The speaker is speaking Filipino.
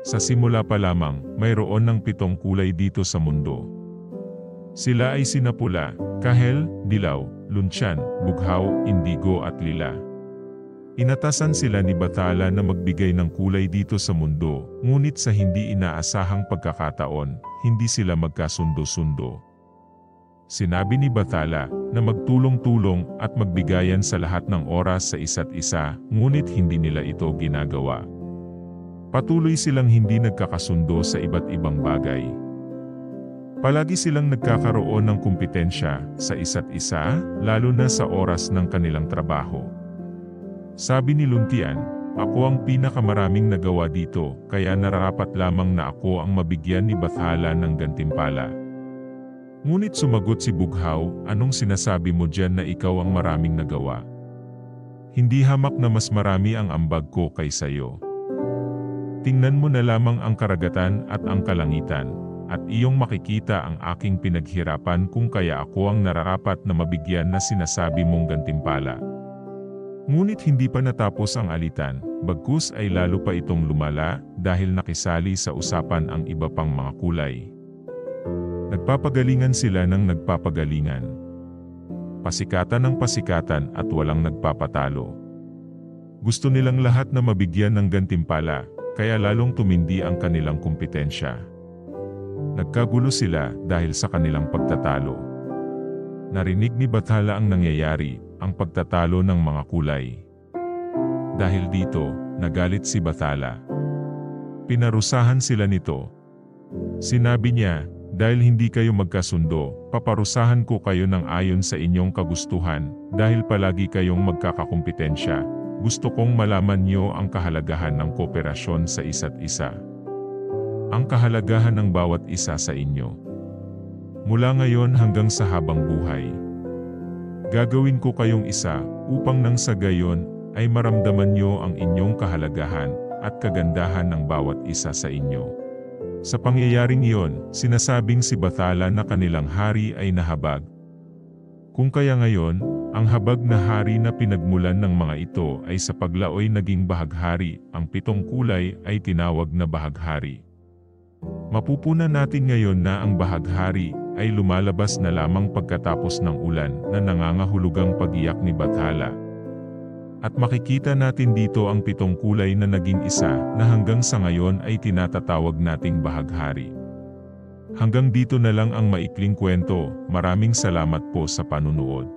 Sa simula pa lamang, mayroon ng 7 kulay dito sa mundo. Sila ay sina pula, kahel, dilaw, lunsyan, bughaw, indigo at lila. Inatasan sila ni Bathala na magbigay ng kulay dito sa mundo, ngunit sa hindi inaasahang pagkakataon, hindi sila magkasundo-sundo. Sinabi ni Bathala na magtulong-tulong at magbigayan sa lahat ng oras sa isa't isa, ngunit hindi nila ito ginagawa. Patuloy silang hindi nagkakasundo sa iba't ibang bagay. Palagi silang nagkakaroon ng kumpetensya sa isa't isa, lalo na sa oras ng kanilang trabaho. Sabi ni Luntian, "Ako ang pinakamaraming nagawa dito, kaya nararapat lamang na ako ang mabigyan ni Bathala ng gantimpala." Ngunit sumagot si Bughaw, "Anong sinasabi mo diyan na ikaw ang maraming nagawa? Hindi hamak na mas marami ang ambag ko kaysa iyo. Tingnan mo na lamang ang karagatan at ang kalangitan, at iyong makikita ang aking pinaghirapan kung kaya ako ang nararapat na mabigyan na sinasabi mong gantimpala." Ngunit hindi pa natapos ang alitan, bagkus ay lalo pa itong lumala dahil nakisali sa usapan ang iba pang mga kulay. Nagpapagalingan sila ng nagpapagalingan. Pasikatan ng pasikatan at walang nagpapatalo. Gusto nilang lahat na mabigyan ng gantimpala, kaya lalong tumindi ang kanilang kumpetensya. Nagkagulo sila dahil sa kanilang pagtatalo. Narinig ni Bathala ang nangyayari, ang pagtatalo ng mga kulay. Dahil dito, nagalit si Bathala. Pinarusahan sila nito. Sinabi niya, "Dahil hindi kayo magkasundo, paparusahan ko kayo ng ayon sa inyong kagustuhan, dahil palagi kayong magkakakumpetensya. Gusto kong malaman niyo ang kahalagahan ng kooperasyon sa isa't isa. Ang kahalagahan ng bawat isa sa inyo. Mula ngayon hanggang sa habang buhay. Gagawin ko kayong isa, upang nang sa gayon, ay maramdaman niyo ang inyong kahalagahan, at kagandahan ng bawat isa sa inyo." Sa pangyayaring iyon, sinasabing si Bathala na kanilang hari ay nahabag. Kung kaya ngayon, ang habag na hari na pinagmulan ng mga ito ay sa paglaoy naging bahaghari, ang 7 kulay ay tinawag na bahaghari. Mapupunan natin ngayon na ang bahaghari ay lumalabas na lamang pagkatapos ng ulan na nangangahulugang pag-iyak ni Bathala. At makikita natin dito ang 7 kulay na naging isa na hanggang sa ngayon ay tinatatawag nating bahaghari. Hanggang dito na lang ang maikling kwento. Maraming salamat po sa panunood.